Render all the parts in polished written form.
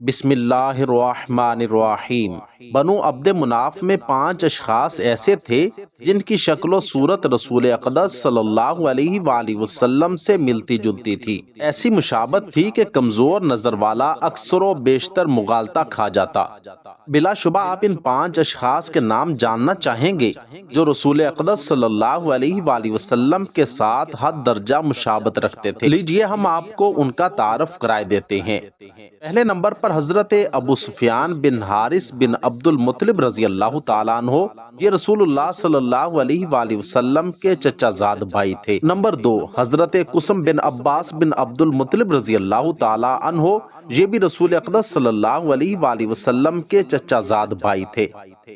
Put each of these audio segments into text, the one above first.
بسم اللہ الرحمن الرحیم۔ بنو عبد مناف میں 5 اشخاص ایسے تھے جن کی شکل و صورت رسول اقدس صلی اللہ علیہ وآلہ وسلم سے ملتی جلتی تھی۔ ایسی مشابہت تھی کہ کمزور نظر والا اکثر و بیشتر مغالطہ کھا جاتا۔ بلا شبہ آپ ان 5 اشخاص کے نام جاننا چاہیں گے جو رسول اقدس صلی اللہ علیہ وآلہ وسلم کے ساتھ حد درجہ مشابہت رکھتے تھے۔ لیجئے ہم آپ کو ان کا تعارف کرائے دیتے ہیں۔ پہلے نمبر پر حضرت ابو سفیان بن حارث بن عبد المطلب رضی اللہ تعالیٰ عنہ، یہ رسول اللہ صلی اللہ علیہ وآلہ وسلم کے چچا زاد بھائی تھے۔ نمبر 2، حضرت قسم بن عباس بن عبد المطلب رضی اللہ تعالیٰ عنہ، یہ بھی رسول اقدس صلی اللہ علیہ وآلہ وسلم کے چچا زاد بھائی تھے۔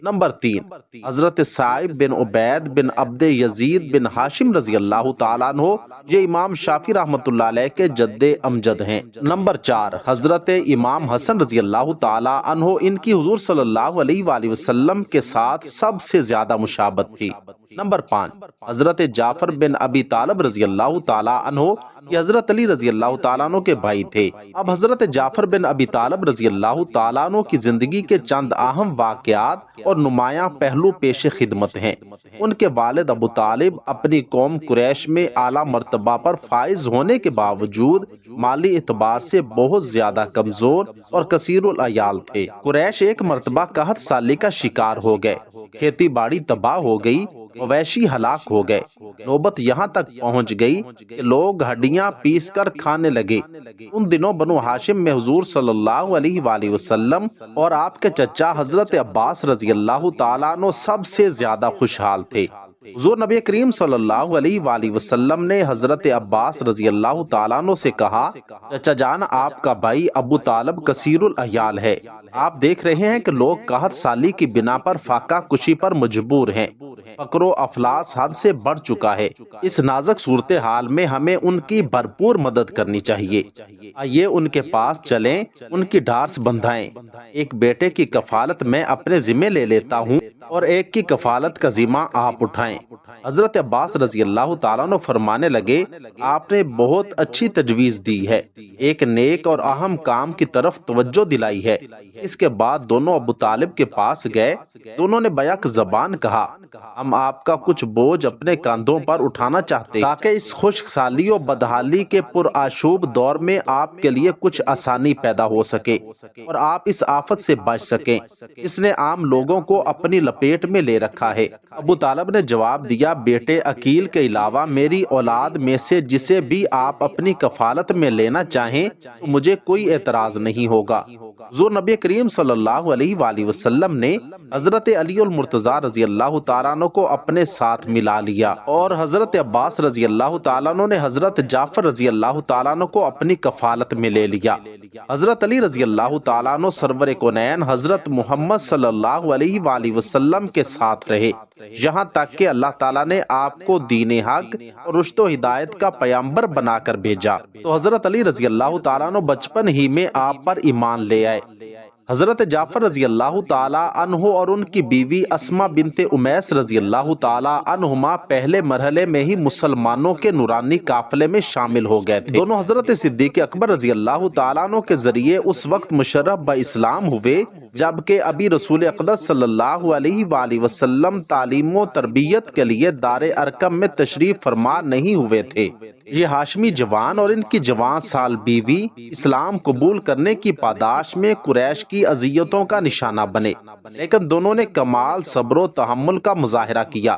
نمبر 3، حضرت صائب بن عبید بن عبد یزید بن ہاشم رضی اللہ تعالیٰ عنہ، یہ امام شافعی رحمۃ اللہ علیہ کے جد امجد ہیں۔ نمبر 4، حضرت امام حسن رضی اللہ تعالیٰ عنہ، ان کی حضور صلی اللہ علیہ وآلہ وسلم کے ساتھ سب سے زیادہ مشابہت تھی۔ نمبر 5، حضرت جعفر بن ابی طالب رضی اللہ تعالیٰ عنہ، یہ حضرت علی رضی اللہ تعالیٰ عنہ کے بھائی تھے۔ اب حضرت جعفر بن ابی طالب رضی اللہ تعالیٰ عنہ کی زندگی کے چند اہم واقعات اور نمایاں پہلو پیش خدمت ہیں۔ ان کے والد ابو طالب اپنی قوم قریش میں اعلیٰ مرتبہ پر فائز ہونے کے باوجود مالی اعتبار سے بہت زیادہ کمزور اور کثیر العیال تھے۔ قریش ایک مرتبہ قحط سالی کا شکار ہو گئے، کھیتی باڑی تباہ ہو گئی، مویشی ہلاک ہو گئے۔ نوبت یہاں تک پہنچ گئی کہ لوگ ہڈیاں پیس کر کھانے لگے۔ ان دنوں بنو ہاشم میں حضور صلی اللہ علیہ وآلہ وسلم اور آپ کے چچا حضرت عباس رضی اللہ تعالیٰ عنہ سب سے زیادہ خوشحال تھے۔ حضور نبی کریم صلی اللہ علیہ وآلہ وسلم نے حضرت عباس رضی اللہ تعالیٰ عنہ سے کہا، چچا جان، آپ کا بھائی ابو طالب کثیر العیال ہے۔ آپ دیکھ رہے ہیں کہ لوگ قحط سالی کی بنا پر فاقہ کشی پر مجبور ہیں۔ فقر و افلاس حد سے بڑھ چکا ہے۔ اس نازک صورتحال میں ہمیں ان کی بھرپور مدد کرنی چاہیے۔ آئیے ان کے پاس چلیں، ان کی ڈھارس بندھائیں۔ ایک بیٹے کی کفالت میں اپنے ذمہ لے لیتا ہوں اور ایک کی کفالت کا ذمہ آپ اٹھائیں۔ حضرت عباس رضی اللہ تعالیٰ عنہ فرمانے لگے، آپ نے بہت اچھی تجویز دی ہے، ایک نیک اور اہم کام کی طرف توجہ دلائی ہے۔ اس کے بعد دونوں ابو طالب کے پاس گئے۔ دونوں نے بیک زبان کہا، ہم آپ کا کچھ بوجھ اپنے کاندھوں پر اٹھانا چاہتے ہیں تاکہ اس خشک سالی و بدحالی کے پرآشوب دور میں آپ کے لیے کچھ آسانی پیدا ہو سکے اور آپ اس آفت سے بچ سکیں جس نے عام لوگوں کو اپنی لپیٹ میں لے رکھا ہے۔ ابو طالب نے جواب دیا، بیٹے عقیل کے علاوہ میری اولاد میں سے جسے بھی آپ اپنی کفالت میں لینا چاہیں تو مجھے کوئی اعتراض نہیں ہوگا۔ حضور نبی کریم صلی اللہ علیہ وآلہ وسلم نے حضرت علی المرتضیٰ رضی اللہ تعالیٰ عنہ کو اپنے ساتھ ملا لیا اور حضرت عباس رضی اللہ تعالیٰ عنہ نے حضرت جعفر رضی اللہ تعالیٰ عنہ کو اپنی کفالت میں لے لیا۔ حضرت علی رضی اللہ تعالیٰ عنہ سرور کونین حضرت محمد صلی اللہ علیہ وآلہ وسلم کے ساتھ رہے، یہاں تک کہ اللہ تعالیٰ نے آپ کو دین حق اور رشد و ہدایت کا پیغمبر بنا کر بھیجا تو حضرت علی رضی اللہ تعالیٰ عنہ بچپن ہی میں آپ پر ایمان لے آئے۔ حضرت جعفر رضی اللہ تعالیٰ عنہ اور ان کی بیوی اسما بنت امیس رضی اللہ تعالیٰ عنہما پہلے مرحلے میں ہی مسلمانوں کے نورانی قافلے میں شامل ہو گئے تھے۔ دونوں حضرت صدیق اکبر رضی اللہ تعالیٰ عنہ کے ذریعے اس وقت مشرف با اسلام ہوئے جبکہ ابھی رسول اقدس صلی اللہ علیہ وآلہ وسلم تعلیم و تربیت کے لیے دار ارقم میں تشریف فرما نہیں ہوئے تھے۔ یہ ہاشمی جوان اور ان کی جوان سال بیوی اسلام قبول کرنے کی پاداش میں قریش کی اذیتوں کا نشانہ بنے، لیکن دونوں نے کمال صبر و تحمل کا مظاہرہ کیا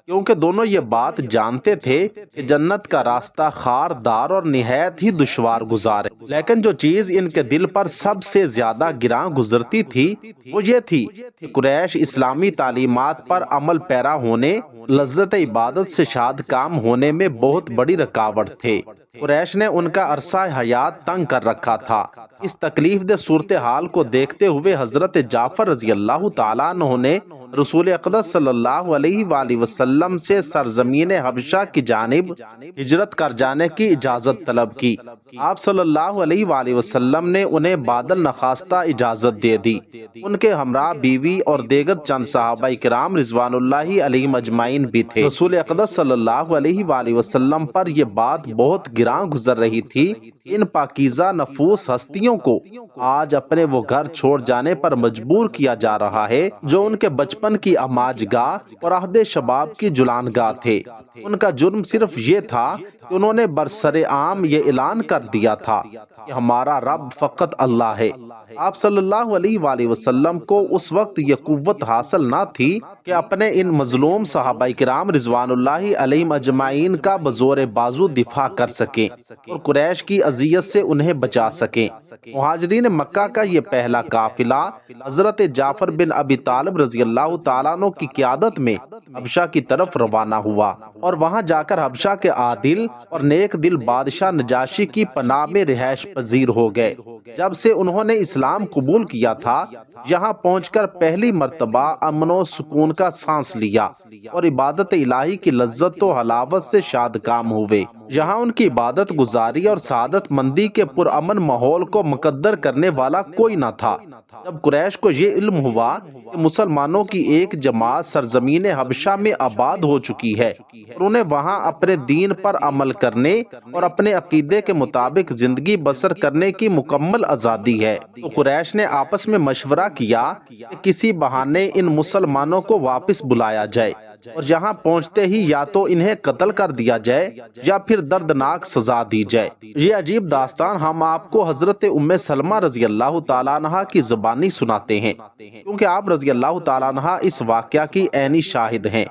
کیونکہ دونوں یہ بات جانتے تھے کہ جنت کا راستہ خاردار اور نہایت ہی دشوار گزار ہے۔ لیکن جو چیز ان کے دل پر سب سے زیادہ گراں گزرتی تھی وہ یہ تھی کہ قریش اسلامی تعلیمات پر عمل پیرا ہونے، لذت عبادت سے شاد کام ہونے میں بہت بڑی رکاوٹ تھے۔ قریش نے ان کا عرصہ حیات تنگ کر رکھا تھا۔ اس تکلیف دہ صورتحال کو دیکھتے ہوئے حضرت جعفر رضی اللہ تعالیٰ عنہ نے رسول اقدس صلی اللہ علیہ وآلہ وسلم سے سرزمین حبشہ کی جانب ہجرت کر جانے کی اجازت طلب کی۔ آپ صلی اللہ علیہ وآلہ وسلم نے انہیں بادل نخواستہ اجازت دے دی۔ ان کے ہمراہ بیوی اور دیگر چند صحابہ کرام رضوان اللہ علیہم اجمعین بھی تھے۔ رسول اقدس صلی اللہ علیہ وآلہ وسلم پر یہ بات بہت گراں گزر رہی تھی، ان پاکیزہ نفوس ہستیوں کو آج اپنے وہ گھر چھوڑ جانے پر مجبور کیا جا رہا ہے جو ان کے بچپن کی اماج گاہ اور عہد شباب کی جلان گاہ تھے۔ ان کا جرم صرف یہ تھا کہ انہوں نے برسر عام یہ اعلان کر دیا تھا کہ ہمارا رب فقط اللہ ہے۔ آپ صلی اللہ علیہ وآلہ وسلم کو اس وقت یہ قوت حاصل نہ تھی کہ اپنے ان مظلوم صحابہ کرام رضوان اللہ علیہم اجمعین کا بزور بازو دفاع کر سکیں اور قریش کی اذیت سے انہیں بچا سکیں۔ مہاجرین مکہ کا یہ پہلا قافلہ حضرت جعفر بن ابی طالب رضی اللہ تعالیٰ عنہ کی قیادت میں حبشہ کی طرف روانہ ہوا اور وہاں جا کر حبشہ کے عادل اور نیک دل بادشاہ نجاشی کی پناہ میں رہائش پذیر ہو گئے۔ جب سے انہوں نے اسلام قبول کیا تھا، یہاں پہنچ کر پہلی مرتبہ امن و سکون کا سانس لیا اور عبادت الہی کی لذت و حلاوت سے شاد کام ہوئے۔ یہاں ان کی عبادت گزاری اور سعادت مندی کے پرامن ماحول کو مقدر کرنے والا کوئی نہ تھا۔ جب قریش کو یہ علم ہوا کہ مسلمانوں کی ایک جماعت سرزمین حبشہ میں آباد ہو چکی ہے اور انہیں وہاں اپنے دین پر عمل کرنے اور اپنے عقیدے کے مطابق زندگی بسر کرنے کی مکمل آزادی ہے، تو قریش نے آپس میں مشورہ کیا کہ کسی بہانے ان مسلمانوں کو واپس بلایا جائے اور یہاں پہنچتے ہی یا تو انہیں قتل کر دیا جائے یا پھر دردناک سزا دی جائے۔ یہ عجیب داستان ہم آپ کو حضرت ام سلمہ رضی اللہ تعالیٰ عنہ کی زبانی سناتے ہیں، کیونکہ آپ رضی اللہ تعالیٰ عنہ اس واقعہ کی عینی شاہد ہیں۔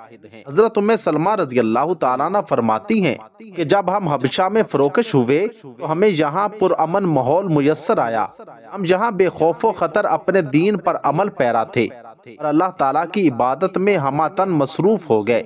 حضرت ام سلمہ رضی اللہ تعالیٰ عنہ فرماتی ہیں کہ جب ہم حبشہ میں فروکش ہوئے تو ہمیں یہاں پرامن ماحول میسر آیا۔ ہم یہاں بے خوف و خطر اپنے دین پر عمل پیرا تھے اور اللہ تعالیٰ کی عبادت میں ہمہ تن مصروف ہو گئے۔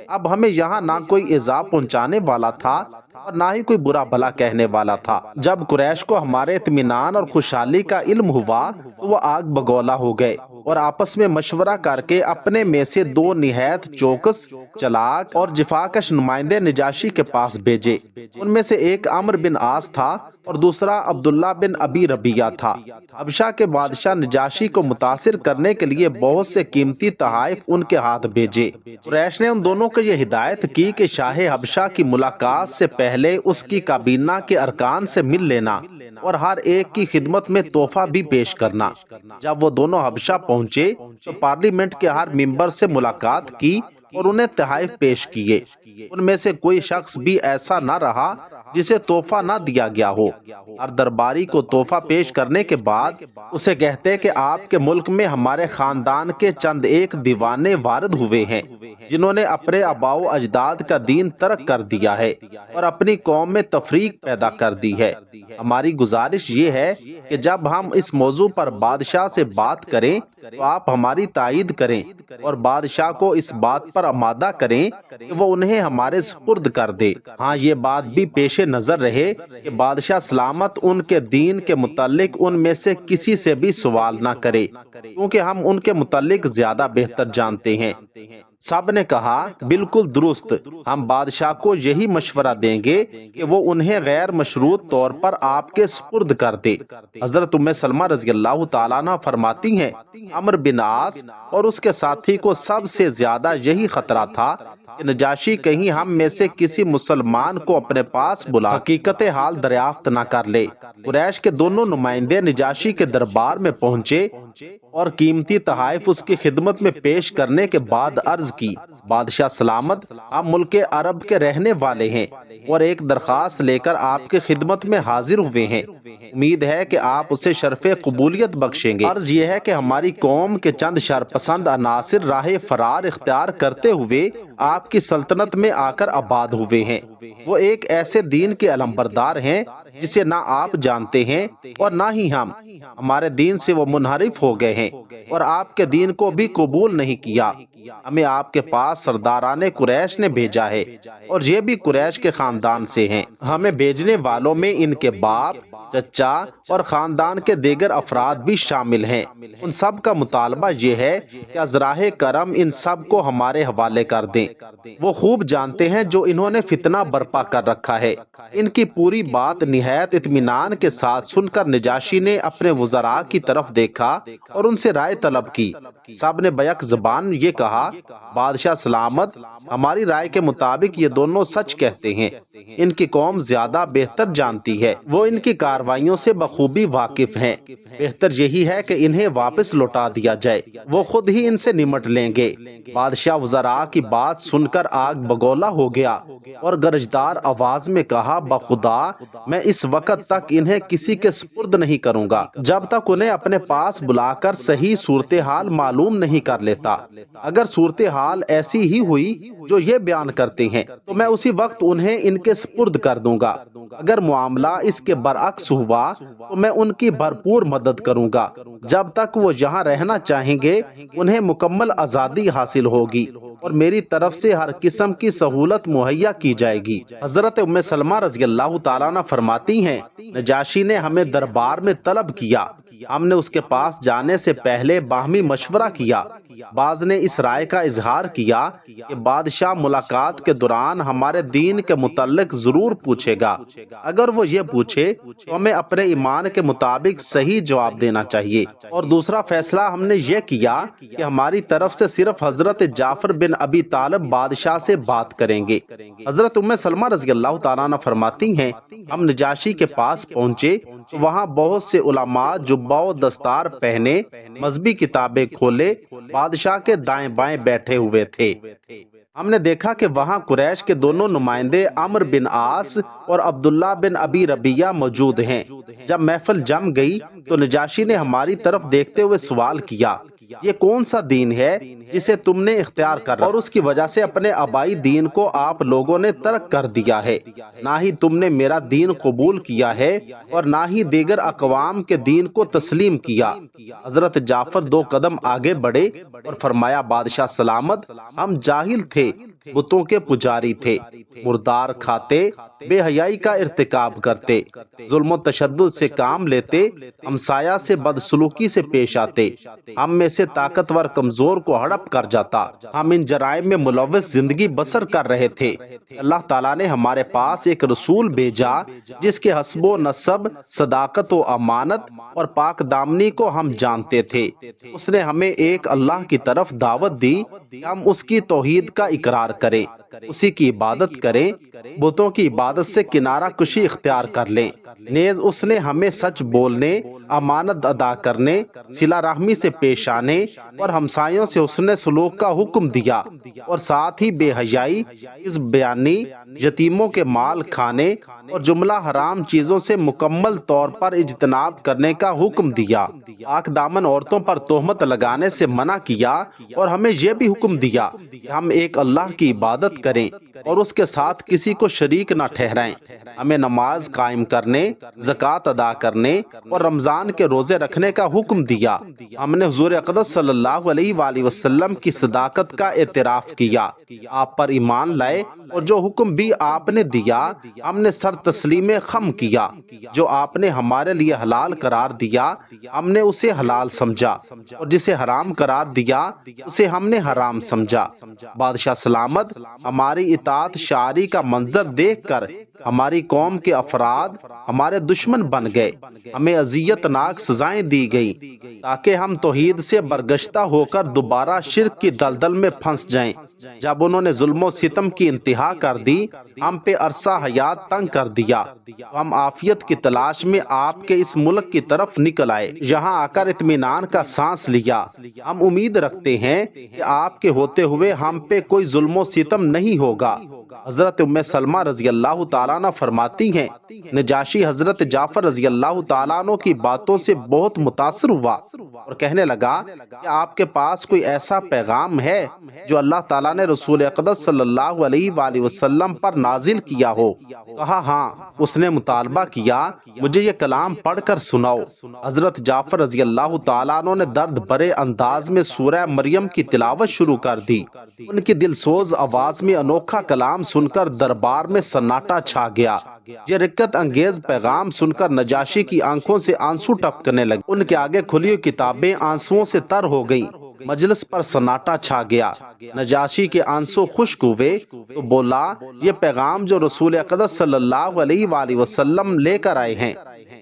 اب ہمیں یہاں نہ کوئی ایذا پہنچانے والا تھا اور نہ ہی کوئی برا بھلا کہنے والا تھا۔ جب قریش کو ہمارے اطمینان اور خوشحالی کا علم ہوا تو وہ آگ بگولا ہو گئے اور آپس میں مشورہ کر کے اپنے میں سے دو نہایت چوکس، چلاک اور جفاکش نمائندے نجاشی کے پاس بھیجے۔ ان میں سے ایک عمرو بن عاص تھا اور دوسرا عبداللہ بن ابی ربیعہ تھا۔ حبشہ کے بادشاہ نجاشی کو متاثر کرنے کے لیے بہت سے قیمتی تحائف ان کے ہاتھ بھیجے۔ قریش نے ان دونوں کو یہ ہدایت کی کہ شاہ حبشہ کی ملاقات سے پہلے اس کی کابینہ کے ارکان سے مل لینا اور ہر ایک کی خدمت میں تحفہ بھی پیش کرنا۔ جب وہ دونوں حبشہ پہنچے تو پارلیمنٹ کے ہر ممبر سے ملاقات کی اور انہیں تحائف پیش کیے۔ ان میں سے کوئی شخص بھی ایسا نہ رہا جسے تحفہ نہ دیا گیا ہو۔ ہر درباری کو تحفہ پیش کرنے کے بعد اسے کہتے کہ آپ کے ملک میں ہمارے خاندان کے چند ایک دیوانے وارد ہوئے ہیں جنہوں نے اپنے آباء و اجداد کا دین ترک کر دیا ہے اور اپنی قوم میں تفریق پیدا کر دی ہے۔ ہماری گزارش یہ ہے کہ جب ہم اس موضوع پر بادشاہ سے بات کریں تو آپ ہماری تائید کریں اور بادشاہ کو اس بات پر آمادہ کریں کہ وہ انہیں ہمارے سپرد کر دے۔ ہاں، یہ بات بھی پیش نظر رہے کہ بادشاہ سلامت ان کے دین کے متعلق ان میں سے کسی سے بھی سوال نہ کرے، کیونکہ ہم ان کے متعلق زیادہ بہتر جانتے ہیں۔ سب نے کہا بالکل درست، ہم بادشاہ کو یہی مشورہ دیں گے کہ وہ انہیں غیر مشروط طور پر آپ کے سپرد کر دے۔ حضرت ام سلمہ رضی اللہ تعالیٰ عنہ فرماتی ہیں عمرو بن عاص اور اس کے ساتھی کو سب سے زیادہ یہی خطرہ تھا کہ نجاشی کہیں ہم میں سے کسی مسلمان کو اپنے پاس بلا حقیقت حال دریافت نہ کر لے۔ قریش کے دونوں نمائندے نجاشی کے دربار میں پہنچے اور قیمتی تحائف اس کی خدمت میں پیش کرنے کے بعد عرض کی، بادشاہ سلامت، ہم ملک عرب کے رہنے والے ہیں اور ایک درخواست لے کر آپ کی خدمت میں حاضر ہوئے ہیں۔ امید ہے کہ آپ اسے شرف قبولیت بخشیں گے۔ عرض یہ ہے کہ ہماری قوم کے چند شرپسند عناصر راہ فرار اختیار کرتے ہوئے آپ کی سلطنت میں آ کر آباد ہوئے ہیں۔ وہ ایک ایسے دین کے علمبردار ہیں جسے نہ آپ جانتے ہیں اور نہ ہی ہم۔ ہمارے دین سے وہ منحرف ہو گئے ہیں اور آپ کے دین کو بھی قبول نہیں کیا۔ ہمیں آپ کے پاس سرداران قریش نے بھیجا ہے اور یہ بھی قریش کے خاندان سے ہیں۔ ہمیں بھیجنے والوں میں ان کے باپ چچا اور خاندان کے دیگر افراد بھی شامل ہیں۔ ان سب کا مطالبہ یہ ہے کہ ازراہ کرم ان سب کو ہمارے حوالے کر دیں۔ وہ خوب جانتے ہیں جو انہوں نے فتنہ برپا کر رکھا ہے۔ ان کی پوری بات نہایت اطمینان کے ساتھ سن کر نجاشی نے اپنے وزراء کی طرف دیکھا اور ان سے رائے طلب کی۔ سب نے بیک زبان یہ کہا، بادشاہ سلامت، ہماری رائے کے مطابق یہ دونوں سچ کہتے ہیں۔ ان کی قوم زیادہ بہتر جانتی ہے، وہ ان کی کارروائیوں سے بخوبی واقف ہیں۔ بہتر یہی ہے کہ انہیں واپس لوٹا دیا جائے، وہ خود ہی ان سے نمٹ لیں گے۔ بادشاہ وزراء کی بات سن کر آگ بگولا ہو گیا اور گرجدار آواز میں کہا، بخدا میں اس وقت تک انہیں کسی کے سپرد نہیں کروں گا جب تک انہیں اپنے پاس بلا کر صحیح صورتحال معلوم نہیں کر لیتا۔ اگر صورتحال ایسی ہی ہوئی جو یہ بیان کرتے ہیں تو میں اسی وقت انہیں ان کے سپرد کر دوں گا۔ اگر معاملہ اس کے برعکس ہوا تو میں ان کی بھرپور مدد کروں گا۔ جب تک وہ یہاں رہنا چاہیں گے انہیں مکمل آزادی حاصل ہوگی اور میری طرف سے ہر قسم کی سہولت مہیا کی جائے گی۔ حضرت ام سلمہ رضی اللہ تعالیٰ عنہ فرماتی ہیں، نجاشی نے ہمیں دربار میں طلب کیا۔ ہم نے اس کے پاس جانے سے پہلے باہمی مشورہ کیا۔ بعض نے اس رائے کا اظہار کیا کہ بادشاہ ملاقات کے دوران ہمارے دین کے متعلق ضرور پوچھے گا۔ اگر وہ یہ پوچھے تو ہمیں اپنے ایمان کے مطابق صحیح جواب دینا چاہیے۔ اور دوسرا فیصلہ ہم نے یہ کیا کہ ہماری طرف سے صرف حضرت جعفر بن ابی طالب بادشاہ سے بات کریں گے۔ حضرت ام سلمہ رضی اللہ تعالیٰ عنہ فرماتی ہیں، ہم نجاشی کے پاس پہنچے تو وہاں بہت سے علماء جبہ و دستار پہنے مذہبی کتابیں کھولے بادشاہ کے دائیں بائیں بیٹھے ہوئے تھے۔ ہم نے دیکھا کہ وہاں قریش کے دونوں نمائندے عمرو بن عاص اور عبداللہ بن ابی ربیعہ موجود ہیں۔ جب محفل جم گئی تو نجاشی نے ہماری طرف دیکھتے ہوئے سوال کیا، یہ کون سا دین ہے جسے تم نے اختیار کر رکھا اور اس کی وجہ سے اپنے آبائی دین کو آپ لوگوں نے ترک کر دیا ہے؟ نہ ہی تم نے میرا دین قبول کیا ہے اور نہ ہی دیگر اقوام کے دین کو تسلیم کیا۔ حضرت جعفر 2 قدم آگے بڑھے اور فرمایا، بادشاہ سلامت، ہم جاہل تھے، بتوں کے پجاری تھے، مردار کھاتے، بے حیائی کا ارتکاب کرتے، ظلم و تشدد سے کام لیتے، ہمسایہ سے بدسلوکی سے پیش آتے، ہم میں سے طاقتور کمزور کو ہڑپ کر جاتا۔ ہم ان جرائم میں ملوث زندگی بسر کر رہے تھے۔ اللہ تعالیٰ نے ہمارے پاس ایک رسول بھیجا جس کے حسب و نسب، صداقت و امانت اور پاک دامنی کو ہم جانتے تھے۔ اس نے ہمیں ایک اللہ کی طرف دعوت دی کہ ہم اس کی توحید کا اقرار کریں، اسی کی عبادت کریں، بتوں کی عبادت سے کنارہ کشی اختیار کر لیں۔ نیز اس نے ہمیں سچ بولنے، امانت ادا کرنے، صلہ رحمی سے پیش آنے اور ہمسایوں سے حسن سلوک کا حکم دیا، اور ساتھ ہی بے حیائی، کذب بیانی، یتیموں کے مال کھانے اور جملہ حرام چیزوں سے مکمل طور پر اجتناب کرنے کا حکم دیا۔ پاک دامن عورتوں پر تہمت لگانے سے منع کیا اور ہمیں یہ بھی حکم دیا کہ ہم ایک اللہ کی عبادت کریں اور اس کے ساتھ کسی کو شریک نہ ٹھہرائیں۔ ہمیں نماز قائم کرنے، زکوٰۃ ادا کرنے اور رمضان کے روزے رکھنے کا حکم دیا۔ ہم نے حضور اقدس صلی اللہ علیہ وآلہ وسلم کی صداقت کا اعتراف کیا، آپ پر ایمان لائے اور جو حکم بھی آپ نے دیا ہم نے سر تسلیم خم کیا۔ جو آپ نے ہمارے لیے حلال قرار دیا ہم نے اسے حلال سمجھا، اور جسے حرام قرار دیا اسے ہم نے حرام سمجھا۔ بادشاہ سلامت، ہماری اطاعت شعاری کا منظر دیکھ کر ہماری قوم کے افراد ہمارے دشمن بن گئے، ہمیں اذیت ناک سزائیں دی گئیں تاکہ ہم توحید سے برگشتہ ہو کر دوبارہ شرک کی دلدل میں پھنس جائیں۔ جب انہوں نے ظلم و ستم کی انتہا کر دی، ہم پہ عرصہ حیات تنگ کر دیا، ہم عافیت کی تلاش میں آپ کے اس ملک کی طرف نکل آئے، یہاں آ کر اطمینان کا سانس لیا۔ ہم امید رکھتے ہیں کہ آپ کے ہوتے ہوئے ہم پہ کوئی ظلم و ستم نہیں ہوگا۔ حضرت ام سلمہ رضی اللہ تعالیٰ عنہ فرماتی ہیں، نجاشی حضرت جعفر رضی اللہ تعالیٰ عنہ کی باتوں سے بہت متاثر ہوا اور کہنے لگا کہ آپ کے پاس کوئی ایسا پیغام ہے جو اللہ تعالیٰ نے رسول اقدس صلی اللہ علیہ وآلہ وسلم پر نازل کیا ہو؟ کہا ہاں۔ اس نے مطالبہ کیا مجھے یہ کلام پڑھ کر سناؤ۔ حضرت جعفر رضی اللہ تعالیٰ عنہ نے درد بھرے انداز میں سورہ مریم کی تلاوت شروع کر دی۔ ان کی دل سوز آواز میں انوکھا کلام سن کر دربار میں سناٹا چھا گیا۔ یہ رکت انگیز پیغام سن کر نجاشی کی آنکھوں سے آنسو ٹپکنے لگے۔ ان کے آگے کھلی ہوئی کتابیں آنسوؤں سے تر ہو گئیں۔ مجلس پر سناٹا چھا گیا۔ نجاشی کے آنسو خشک ہوئے تو بولا یہ پیغام جو رسول اقدس صلی اللہ علیہ وآلہ وسلم لے کر آئے ہیں،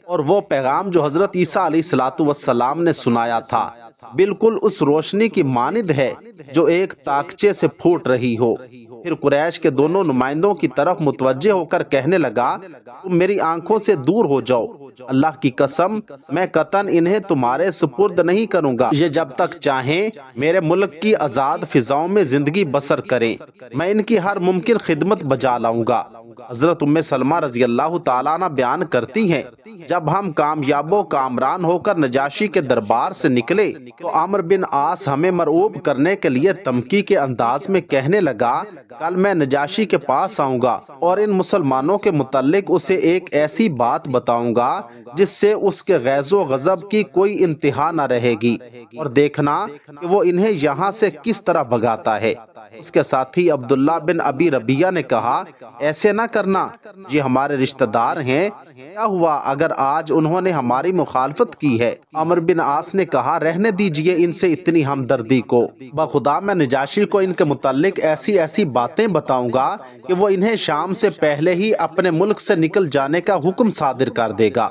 اور وہ پیغام جو حضرت عیسیٰ علیہ السلام نے سنایا تھا، بالکل اس روشنی کی مانند ہے جو ایک تاکچے سے پھوٹ رہی ہو۔ پھر قریش کے دونوں نمائندوں کی طرف متوجہ ہو کر کہنے لگا تم میری آنکھوں سے دور ہو جاؤ، اللہ کی قسم میں قطعاً انہیں تمہارے سپرد نہیں کروں گا، یہ جب تک چاہیں میرے ملک کی آزاد فضاؤں میں زندگی بسر کریں، میں ان کی ہر ممکن خدمت بجا لاؤں گا۔ حضرت ام سلمہ رضی اللہ تعالیٰ عنہ بیان کرتی ہیں جب ہم کامیاب و کامران ہو کر نجاشی کے دربار سے نکلے تو عمرو بن عاص ہمیں مرعوب کرنے کے لیے دھمکی کے انداز میں کہنے لگا کل میں نجاشی کے پاس آؤں گا اور ان مسلمانوں کے متعلق اسے ایک ایسی بات بتاؤں گا جس سے اس کے غیظ و غضب کی کوئی انتہا نہ رہے گی، اور دیکھنا کہ وہ انہیں یہاں سے کس طرح بھگاتا ہے۔ اس کے ساتھی عبداللہ بن ابی ربیہ نے کہا ایسے نہ کرنا، یہ ہمارے رشتہ دار ہیں، کیا ہوا اگر آج انہوں نے ہماری مخالفت کی ہے؟ عمرو بن عاص نے کہا رہنے دیجئے ان سے اتنی ہمدردی کو، بخدا میں نجاشی کو ان کے متعلق ایسی ایسی باتیں بتاؤں گا کہ وہ انہیں شام سے پہلے ہی اپنے ملک سے نکل جانے کا حکم صادر کر دے گا۔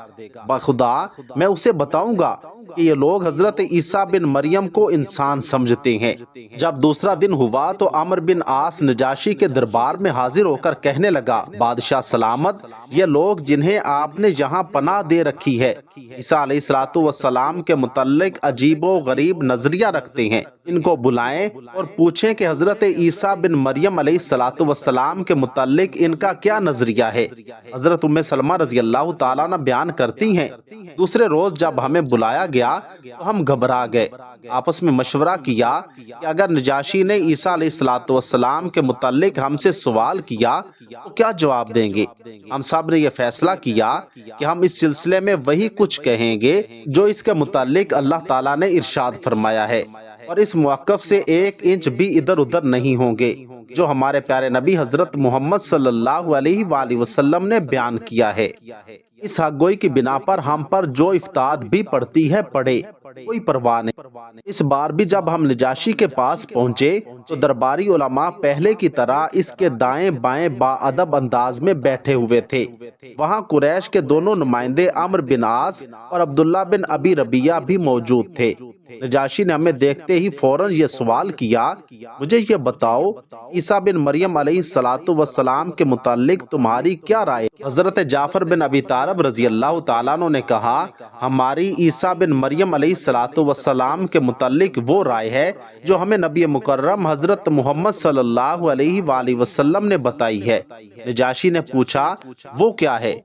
بخدا میں اسے بتاؤں گا کہ یہ لوگ حضرت عیسیٰ بن مریم کو انسان سمجھتے ہیں۔ جب دوسرا دن ہوا تو عمرو بن عاص نجاشی کے دربار میں حاضر ہو کر کہنے لگا بادشاہ سلامت، یہ لوگ جنہیں آپ نے یہاں پناہ دے رکھی ہے عیسیٰ علیہ السلام کے متعلق عجیب و غریب نظریہ رکھتے ہیں، ان کو بلائیں اور پوچھیں کہ حضرت عیسیٰ بن مریم علیہ السلام کے متعلق ان کا کیا نظریہ ہے۔ حضرت ام سلمہ رضی اللہ تعالیٰ عنہ بیان کرتی ہیں دوسرے روز جب ہمیں بلایا گیا تو ہم گھبرا گئے، آپس میں مشورہ کیا کہ اگر نجاشی نے عیسیٰ علیہ السلام کے متعلق ہم سے سوال کیا تو کیا جواب دیں گے۔ ہم سب نے یہ فیصلہ کیا کہ ہم اس سلسلے میں وہی کچھ کہیں گے جو اس کے متعلق اللہ تعالیٰ نے ارشاد فرمایا ہے، اور اس موقف سے ایک انچ بھی ادھر ادھر نہیں ہوں گے جو ہمارے پیارے نبی حضرت محمد صلی اللہ علیہ وآلہ وسلم نے بیان کیا ہے۔ اس حق گوئی کی بنا پر ہم پر جو افتاد بھی پڑتی ہے پڑے، کوئی پرواہ نہیں۔ اس بار بھی جب ہم نجاشی کے پاس پہنچے تو درباری علماء پہلے کی طرح اس کے دائیں بائیں باادب انداز میں بیٹھے ہوئے تھے۔ وہاں قریش کے دونوں نمائندے عمرو بن عاص اور عبداللہ بن ابی ربیہ بھی موجود تھے۔ نجاشی نے ہمیں دیکھتے ہی فوراً یہ سوال کیا مجھے یہ بتاؤ عیسیٰ بن مریم علیہ السلام کے متعلق تمہاری کیا رائے؟ حضرت جعفر بن ابی طالب رضی اللہ تعالیٰ عنہ نے کہا ہماری عیسیٰ بن مریم علیہ السلام کے متعلق وہ رائے ہے جو ہمیں نبی مکرم حضرت محمد صلی اللہ علیہ وآلہ وسلم نے بتائی ہے۔ نجاشی نے پوچھا وہ کیا ہے؟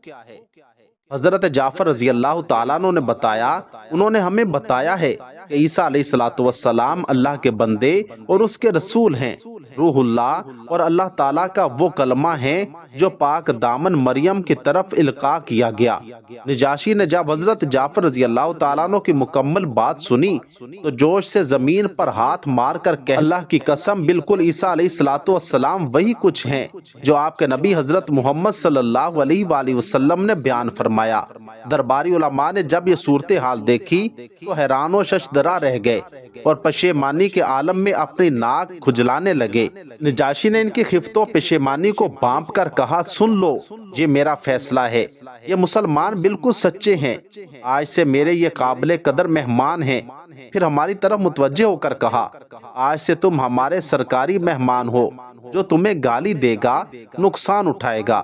حضرت جعفر رضی اللہ تعالیٰ عنہ نے بتایا انہوں نے ہمیں بتایا ہے کہ عیسیٰ علیہ السلام اللہ کے بندے اور اس کے رسول ہیں، روح اللہ اور اللہ تعالیٰ کا وہ کلمہ ہے جو پاک دامن مریم کی طرف القاء کیا گیا۔ نجاشی نے جب حضرت جعفر رضی اللہ تعالیٰ عنہ کی مکمل بات سنی تو جوش سے زمین پر ہاتھ مار کر کہ اللہ کی قسم بالکل عیسیٰ علیہ السلام وہی کچھ ہیں جو آپ کے نبی حضرت محمد صلی اللہ علیہ وآلہ وسلم نے بیان فرمایا۔ درباری علماء نے جب یہ صورتحال دیکھی تو حیران و ششدرا رہ گئے اور پشیمانی کے عالم میں اپنی ناک کھجلانے لگے۔ نجاشی نے ان کی خفت و پشیمانی کو بانپ کر کہا سن لو یہ میرا فیصلہ ہے، یہ مسلمان بالکل سچے ہیں، آج سے میرے یہ قابل قدر مہمان ہیں۔ پھر ہماری طرف متوجہ ہو کر کہا آج سے تم ہمارے سرکاری مہمان ہو، جو تمہیں گالی دے گا نقصان اٹھائے گا،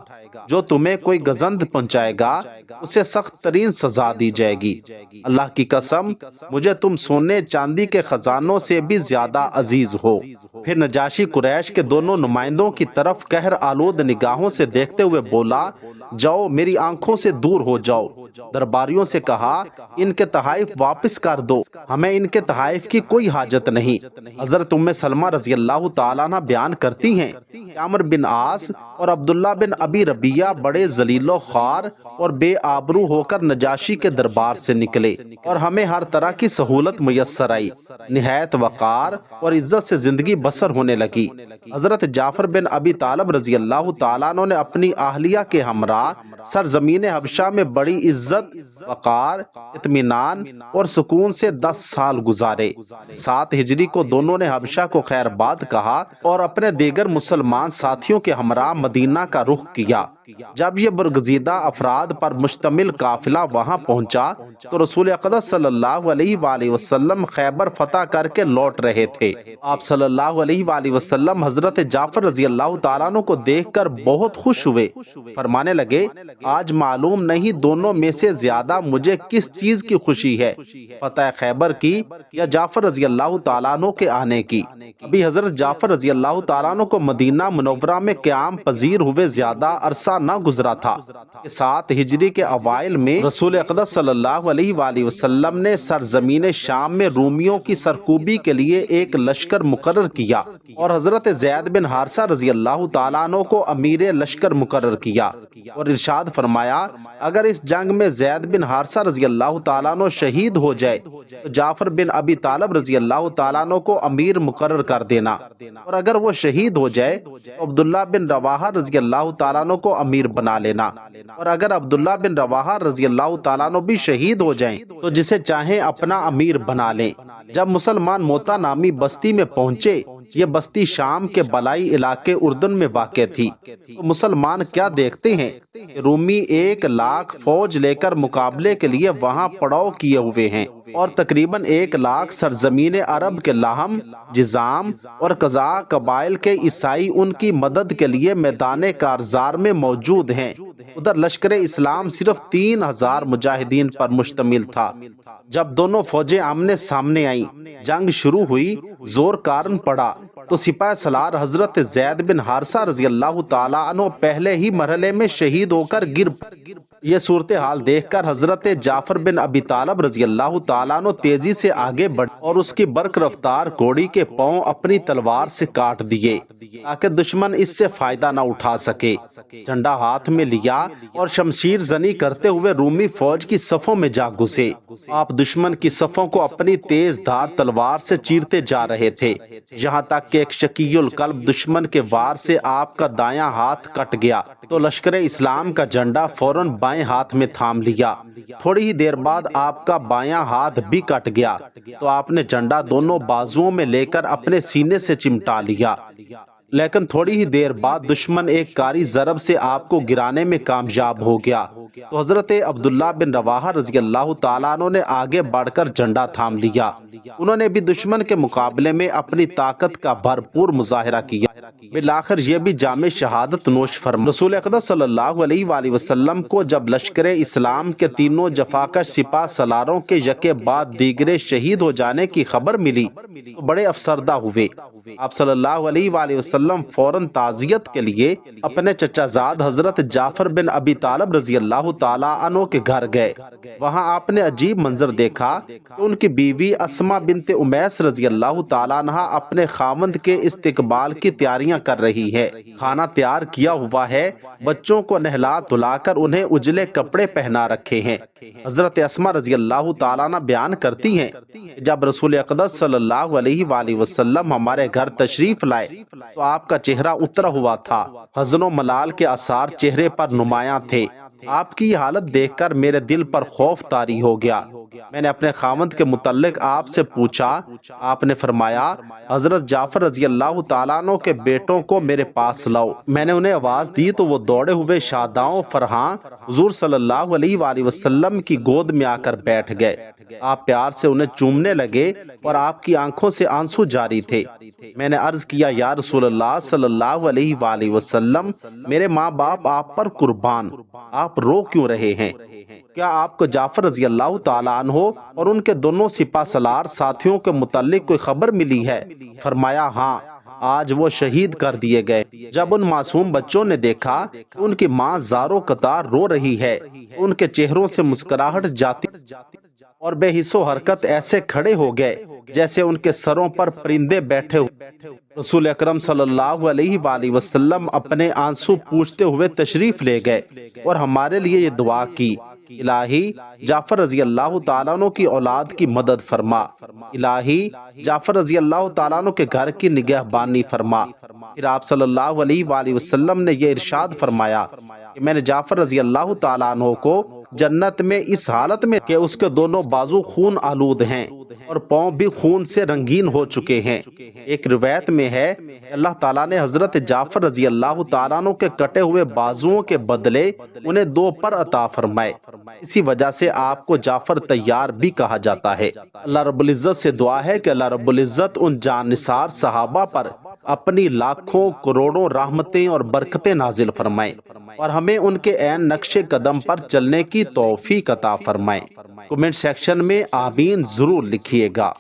جو تمہیں کوئی گزند پہنچائے گا اسے سخت ترین سزا دی جائے گی۔ اللہ کی قسم مجھے تم سونے چاندی کے خزانوں سے بھی زیادہ عزیز ہو۔ پھر نجاشی قریش کے دونوں نمائندوں کی طرف قہر آلود نگاہوں سے دیکھتے ہوئے بولا جاؤ میری آنکھوں سے دور ہو جاؤ۔ درباریوں سے کہا ان کے تحائف واپس کر دو، ہمیں ان کے تحائف کی کوئی حاجت نہیں۔ حضرت ام سلمہ رضی اللہ تعالیٰ عنہ بیان کرتی ہیں کہ عمرو بن عاص اور عبداللہ بن ابی ربیعہ بڑے ذلیل و خوار اور بے آبرو ہو کر نجاشی کے دربار سے نکلے اور ہمیں ہر طرح کی سہولت میسر آئی، نہایت وقار اور عزت سے زندگی بسر ہونے لگی۔ حضرت جعفر بن ابی طالب رضی اللہ تعالیٰ عنہ نے اپنی اہلیہ کے ہمراہ سرزمین حبشہ میں بڑی عزت، وقار، اطمینان اور سکون سے 10 سال گزارے۔ 7 ہجری کو دونوں نے حبشہ کو خیر باد کہا اور اپنے دیگر مسلمان ساتھیوں کے ہمراہ مدینہ کا رخ کیا۔ جب یہ برگزیدہ افراد پر مشتمل قافلہ وہاں پہنچا تو رسول اقدس صلی اللہ علیہ وآلہ وسلم خیبر فتح کر کے لوٹ رہے تھے۔ آپ صلی اللہ علیہ وآلہ وسلم حضرت جعفر رضی اللہ تعالیٰ عنہ کو دیکھ کر بہت خوش ہوئے، فرمانے لگے آج معلوم نہیں دونوں میں سے زیادہ مجھے کس چیز کی خوشی ہے، فتح خیبر کی یا جعفر رضی اللہ تعالیٰ عنہ کے آنے کی۔ ابھی حضرت جعفر رضی اللہ تعالیٰ عنہ کو مدینہ منورہ میں قیام پذیر ہوئے زیادہ عرصہ نہ گزرا تھا کہ 7 ہجری کے اوائل میں رسول اقدس صلی اللہ علیہ وآلہ وسلم نے سرزمین شام میں رومیوں کی سرکوبی کے لیے ایک لشکر مقرر کیا اور حضرت زید بن حارثہ رضی اللہ تعالیٰ عنہ کو امیر لشکر مقرر کیا اور ارشاد فرمایا اگر اس جنگ میں زید بن حارثہ رضی اللہ تعالیٰ عنہ شہید ہو جائے تو جعفر بن ابی طالب رضی اللہ تعالیٰ عنہ کو امیر مقرر کر دینا، اور اگر وہ شہید ہو جائے تو عبداللہ بن رواحہ رضی اللہ تعالیٰ عنہ کو امیر بنا لینا، اور اگر عبداللہ بن رواحہ رضی اللہ تعالیٰ عنہ بھی شہید ہو جائیں تو جسے چاہیں اپنا امیر بنا لیں۔ جب مسلمان موتا نامی بستی میں پہنچے، یہ بستی شام کے بالائی علاقے اردن میں واقع تھی، تو مسلمان کیا دیکھتے ہیں کہ رومی 1 لاکھ فوج لے کر مقابلے کے لیے وہاں پڑاؤ کیے ہوئے ہیں، اور تقریباً 1 لاکھ سرزمین عرب کے لاہم، جزام اور قزاع قبائل کے عیسائی ان کی مدد کے لیے میدان کارزار میں موجود ہیں۔ ادھر لشکر اسلام صرف 3000 مجاہدین پر مشتمل تھا۔ جب دونوں فوجیں آمنے سامنے آئیں، جنگ شروع ہوئی، زور کارن پڑا تو سپاہ سالار حضرت زید بن حارثہ رضی اللہ تعالیٰ عنہ پہلے ہی مرحلے میں شہید ہو کر گر پڑے۔ یہ صورتحال دیکھ کر حضرت جعفر بن ابی طالب رضی اللہ تعالیٰ عنہ تیزی سے آگے بڑھے اور اس کی برق رفتار گھوڑی کے پاؤں اپنی تلوار سے کاٹ دیے تاکہ دشمن اس سے فائدہ نہ اٹھا سکے۔ جھنڈا ہاتھ میں لیا اور شمشیر زنی کرتے ہوئے رومی فوج کی صفوں میں جا گھسے۔ آپ دشمن کی صفوں کو اپنی تیز دھار تلوار سے چیرتے جا رہے تھے، یہاں تک کہ ایک شقی القلب دشمن کے وار سے آپ کا دایاں ہاتھ کٹ گیا تو لشکر اسلام کا جھنڈا فوراً بائیں ہاتھ میں تھام لیا۔ تھوڑی ہی دیر بعد آپ کا بایاں ہاتھ بھی کٹ گیا تو آپ نے جھنڈا دونوں بازوؤں میں لے کر اپنے سینے سے چمٹا لیا، لیکن تھوڑی ہی دیر بعد دشمن ایک کاری ضرب سے آپ کو گرانے میں کامیاب ہو گیا تو حضرت عبداللہ بن رواحہ رضی اللہ تعالیٰ عنہ نے آگے بڑھ کر جھنڈا تھام لیا۔ انہوں نے بھی دشمن کے مقابلے میں اپنی طاقت کا بھرپور مظاہرہ کیا، بالآخر یہ بھی جام شہادت نوش فرما۔ رسول اقدس صلی اللہ علیہ وآلہ وسلم کو جب لشکر اسلام کے تینوں جفاکش سپاہ سالاروں کے یکے بعد دیگرے شہید ہو جانے کی خبر ملی تو بڑے افسردہ ہوئے۔ آپ صلی اللہ علیہ وآلہ وسلم فوراً تعزیت کے لیے اپنے چچا زاد حضرت جعفر بن ابی طالب رضی اللہ تعالیٰ عنہ کے گھر گئے۔ وہاں آپ نے عجیب منظر دیکھا کہ ان کی بیوی اسما بنت امیس رضی اللہ تعالیٰ عنہ اپنے خاوند کے استقبال کی تیاریاں کر رہی ہے۔ کھانا تیار کیا ہوا ہے، بچوں کو نہلا دھلا کر انہیں اجلے کپڑے پہنا رکھے ہیں۔ حضرت اسما رضی اللہ تعالیٰ عنہ بیان کرتی ہیں جب رسول اقدس صلی اللہ علیہ وآلہ وسلم ہمارے گھر تشریف لائے تو آپ کا چہرہ اترا ہوا تھا، حزن و ملال کے آثار چہرے پر نمایاں تھے۔ آپ کی یہ حالت دیکھ کر میرے دل پر خوف طاری ہو گیا۔ میں نے اپنے خاوند کے متعلق آپ سے پوچھا، آپ نے فرمایا حضرت جعفر رضی اللہ تعالیٰ عنہ کے بیٹوں کو میرے پاس لاؤ۔ میں نے انہیں آواز دی تو وہ دوڑے ہوئے شاداؤں فرحاں حضور صلی اللہ علیہ وآلہ وسلم کی گود میں آ کر بیٹھ گئے۔ آپ پیار سے انہیں چومنے لگے اور آپ کی آنکھوں سے آنسو جاری تھے۔ میں نے عرض کیا یا رسول اللہ صلی اللہ علیہ وآلہ وسلم، میرے ماں باپ آپ پر قربان، آپ رو کیوں رہے ہیں؟ کیا آپ کو جعفر رضی اللہ تعالیٰ عنہ اور ان کے دونوں سپاہ سالار ساتھیوں کے متعلق کوئی خبر ملی ہے؟ فرمایا ہاں، آج وہ شہید کر دیے گئے۔ جب ان معصوم بچوں نے دیکھا کہ ان کی ماں زاروں قطار رو رہی ہے، ان کے چہروں سے مسکراہٹ جاتی اور بے حس و حرکت ایسے کھڑے ہو گئے جیسے ان کے سروں پر پرندے بیٹھے ہوئے۔ رسول اکرم صلی اللہ علیہ وآلہ وسلم اپنے آنسو پوچھتے ہوئے تشریف لے گئے اور ہمارے لیے یہ دعا کی، الہی جعفر رضی اللہ تعالیٰ عنہ کی اولاد کی مدد فرما، الہی جعفر رضی اللہ تعالیٰ عنہ کے گھر کی نگہبانی فرما۔ پھر آپ صلی اللہ علیہ وآلہ وسلم نے یہ ارشاد فرمایا کہ میں نے جعفر رضی اللہ تعالیٰ عنہ کو جنت میں اس حالت میں کہ اس کے دونوں بازو خون آلود ہیں اور پاؤں بھی خون سے رنگین ہو چکے ہیں۔ ایک روایت میں ہے کہ اللہ تعالیٰ نے حضرت جعفر رضی اللہ تعالیٰ عنہ کے کٹے ہوئے بازوؤں کے بدلے انہیں 2 پر عطا فرمائے، اسی وجہ سے آپ کو جعفر طیار بھی کہا جاتا ہے۔ اللہ رب العزت سے دعا ہے کہ اللہ رب العزت ان جان نثار صحابہ پر اپنی لاکھوں کروڑوں رحمتیں اور برکتیں نازل فرمائیں اور ہمیں ان کے عین نقش قدم پر چلنے کی توفیق عطا فرمائیں۔ کمنٹ سیکشن میں آمین ضرور لکھیے گا۔